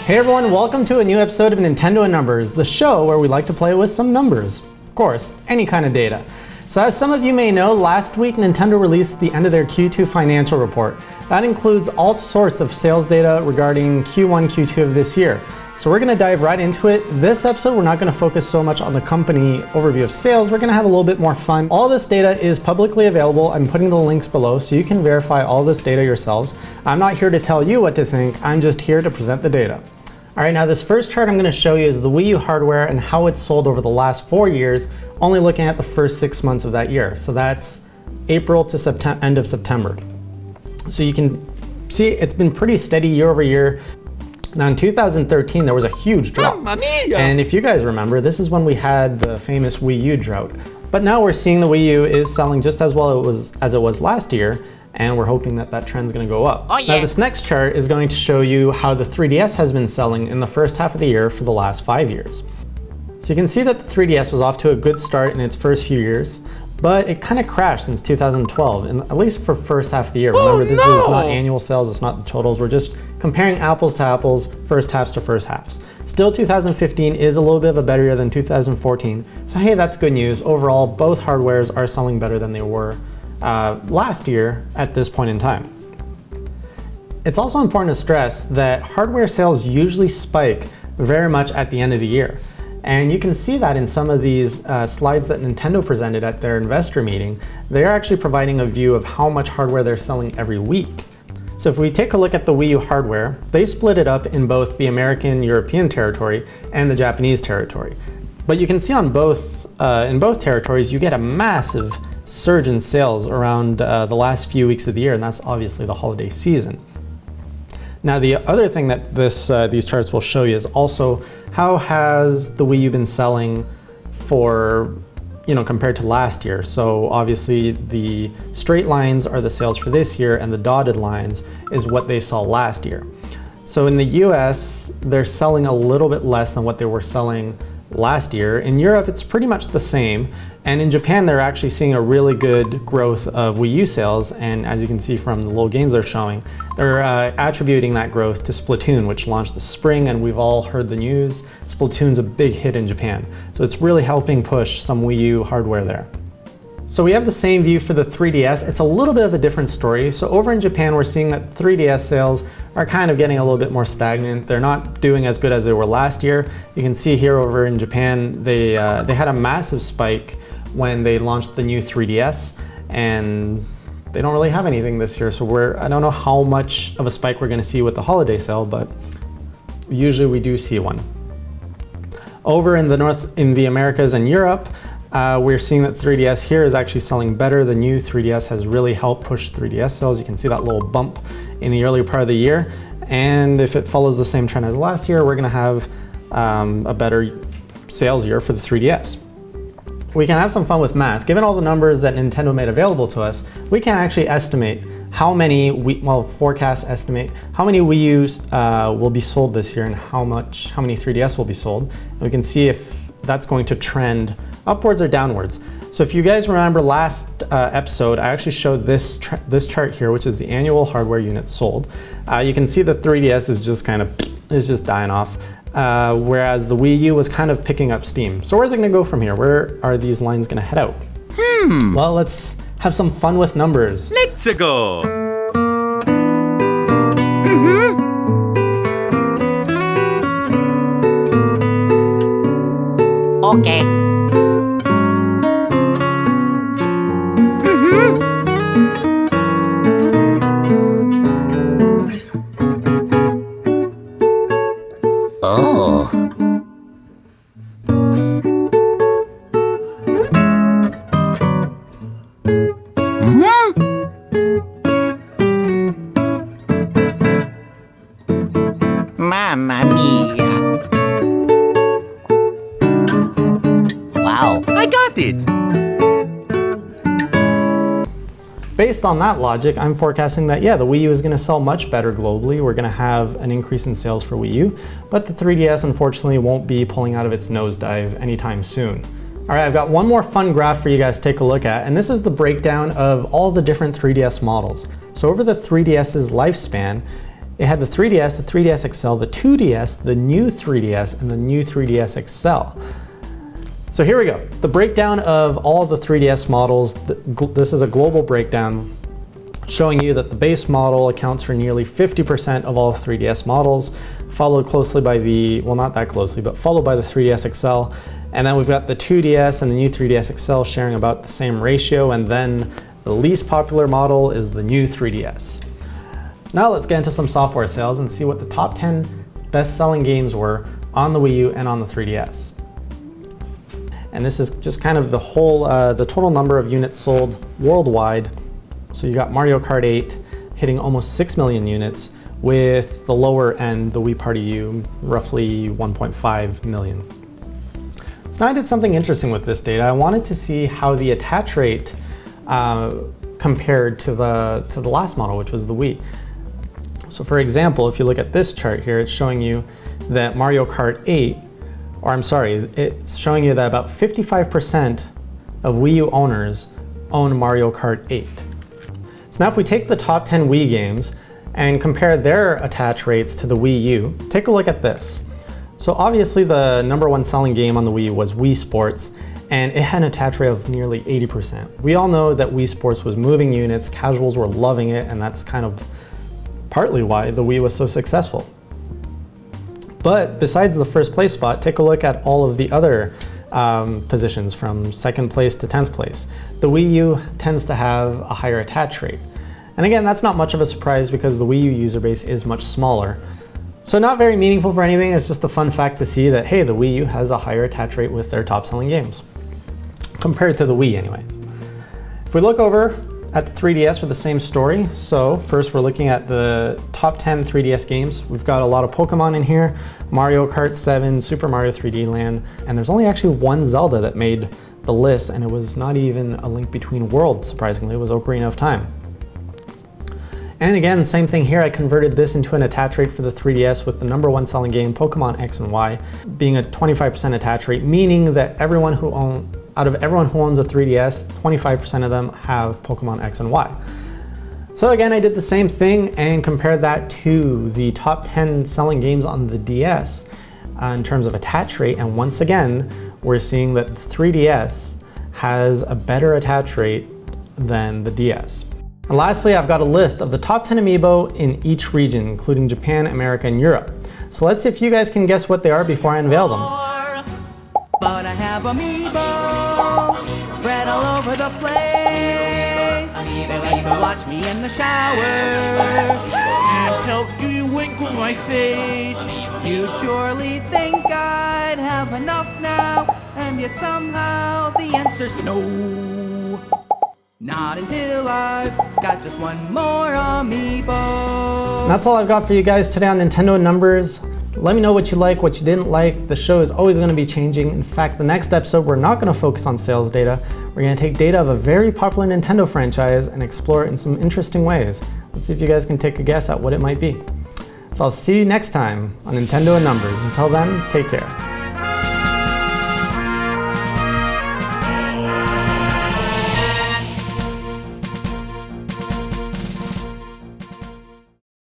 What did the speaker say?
Hey everyone, welcome to a new episode of Nintendo in Numbers, the show where we like to play with some numbers. Of course, any kind of data. So as some of you may know, last week Nintendo released the end of their Q2 financial report. That includes all sorts of sales data regarding Q1, Q2 of this year. So we're going to dive right into it. This episode, we're not going to focus so much on the company overview of sales. We're going to have a little bit more fun. All this data is publicly available. I'm putting the links below so you can verify all this data yourselves. I'm not here to tell you what to think. I'm just here to present the data. All right, now this first chart I'm going to show you is the Wii U hardware and how it's sold over the last 4 years, only looking at the first 6 months of that year. So that's April to end of September. So you can see it's been pretty steady year over year. Now in 2013, there was a huge drop. And if you guys remember, this is when we had the famous Wii U drought. But now we're seeing the Wii U is selling just as well as it was last year. And we're hoping that that trend's gonna go up. Oh, yeah. Now this next chart is going to show you how the 3DS has been selling in the first half of the year for the last 5 years. So you can see that the 3DS was off to a good start in its first few years, but it kind of crashed since 2012, and at least for first half of the year. Remember, this is not annual sales, it's not the totals. We're just comparing apples to apples, first halves to first halves. Still, 2015 is a little bit of a better year than 2014. So hey, that's good news. Overall, both hardwares are selling better than they were last year at this point in time. It's also important to stress that hardware sales usually spike very much at the end of the year. And you can see that in some of these slides that Nintendo presented at their investor meeting. They're actually providing a view of how much hardware they're selling every week. So if we take a look at the Wii U hardware, they split it up in both the American, European territory and the Japanese territory. But you can see on in both territories, you get a massive surge in sales around the last few weeks of the year, and that's obviously the holiday season. Now the other thing that these charts will show you is also how has the Wii U been selling for, compared to last year. So obviously the straight lines are the sales for this year and the dotted lines is what they saw last year. So in the US, they're selling a little bit less than what they were selling last year. In Europe, it's pretty much the same. And in Japan, they're actually seeing a really good growth of Wii U sales. And as you can see from the little games they're showing, they're attributing that growth to Splatoon, which launched this spring, and we've all heard the news. Splatoon's a big hit in Japan. So it's really helping push some Wii U hardware there. So we have the same view for the 3DS. It's a little bit of a different story. So over in Japan, we're seeing that 3DS sales are kind of getting a little bit more stagnant. They're not doing as good as they were last year. You can see here over in Japan, they had a massive spike when they launched the new 3DS, and they don't really have anything this year. So I don't know how much of a spike we're gonna see with the holiday sale, but usually we do see one. Over in the Americas and Europe, we're seeing that 3DS here is actually selling better. The new 3DS has really helped push 3DS sales. You can see that little bump in the earlier part of the year. And if it follows the same trend as last year, we're gonna have a better sales year for the 3DS. We can have some fun with math. Given all the numbers that Nintendo made available to us, we can actually estimate how many, forecast estimate how many Wii U's will be sold this year and how many 3DS will be sold. And we can see if that's going to trend upwards or downwards. So if you guys remember last episode, I actually showed this chart here, which is the annual hardware units sold. You can see the 3DS is just dying off, whereas the Wii U was kind of picking up steam. So where's it gonna go from here? Where are these lines gonna head out? Well, let's have some fun with numbers. Let's go! Okay. Oh. Mamma mia. Wow. I got it! Based on that logic, I'm forecasting that, yeah, the Wii U is going to sell much better globally. We're going to have an increase in sales for Wii U, but the 3DS unfortunately won't be pulling out of its nosedive anytime soon. All right, I've got one more fun graph for you guys to take a look at, and this is the breakdown of all the different 3DS models. So over the 3DS's lifespan, it had the 3DS, the 3DS XL, the 2DS, the new 3DS, and the new 3DS XL. So here we go. The breakdown of all the 3DS models. This is a global breakdown showing you that the base model accounts for nearly 50% of all 3DS models, followed closely by the, well, not that closely, but followed by the 3DS XL. And then we've got the 2DS and the new 3DS XL sharing about the same ratio. And then the least popular model is the new 3DS. Now let's get into some software sales and see what the top 10 best-selling games were on the Wii U and on the 3DS. And this is just kind of the whole, the total number of units sold worldwide. So you got Mario Kart 8 hitting almost 6 million units, with the lower end, the Wii Party U, roughly 1.5 million. So now I did something interesting with this data. I wanted to see how the attach rate compared to the last model, which was the Wii. So for example, if you look at this chart here, it's showing you that Mario Kart 8, or I'm sorry, it's showing you that about 55% of Wii U owners own Mario Kart 8. So now if we take the top 10 Wii games and compare their attach rates to the Wii U, take a look at this. So obviously the #1 selling game on the Wii was Wii Sports, and it had an attach rate of nearly 80%. We all know that Wii Sports was moving units, casuals were loving it, and that's kind of partly why the Wii was so successful. But besides the first place spot, take a look at all of the other positions from 2nd place to 10th place. The Wii U tends to have a higher attach rate. And again, that's not much of a surprise because the Wii U user base is much smaller. So not very meaningful for anything, it's just a fun fact to see that, hey, the Wii U has a higher attach rate with their top selling games, compared to the Wii anyways. If we look over at the 3DS for the same story, so first we're looking at the top 10 3DS games. We've got a lot of Pokemon in here, Mario Kart 7, Super Mario 3D Land, and there's only actually one Zelda that made the list, and it was not even A Link Between Worlds, surprisingly, it was Ocarina of Time. And again, same thing here, I converted this into an attach rate for the 3DS with the #1 selling game, Pokemon X and Y, being a 25% attach rate, meaning that out of everyone who owns a 3DS, 25% of them have Pokemon X and Y. So again, I did the same thing and compared that to the top 10 selling games on the DS in terms of attach rate. And once again, we're seeing that the 3DS has a better attach rate than the DS. And lastly, I've got a list of the top 10 Amiibo in each region, including Japan, America, and Europe. So let's see if you guys can guess what they are before I unveil them. But I have Amiibo spread all over the place. They like to watch me in the shower and help you wink with my face. You'd surely think I'd have enough now, and yet somehow the answer's no. Not until I've got just one more Amiibo. And that's all I've got for you guys today on Nintendo in Numbers. Let me know what you like, what you didn't like. The show is always going to be changing. In fact, the next episode, we're not going to focus on sales data. We're going to take data of a very popular Nintendo franchise and explore it in some interesting ways. Let's see if you guys can take a guess at what it might be. So I'll see you next time on Nintendo in Numbers. Until then, take care.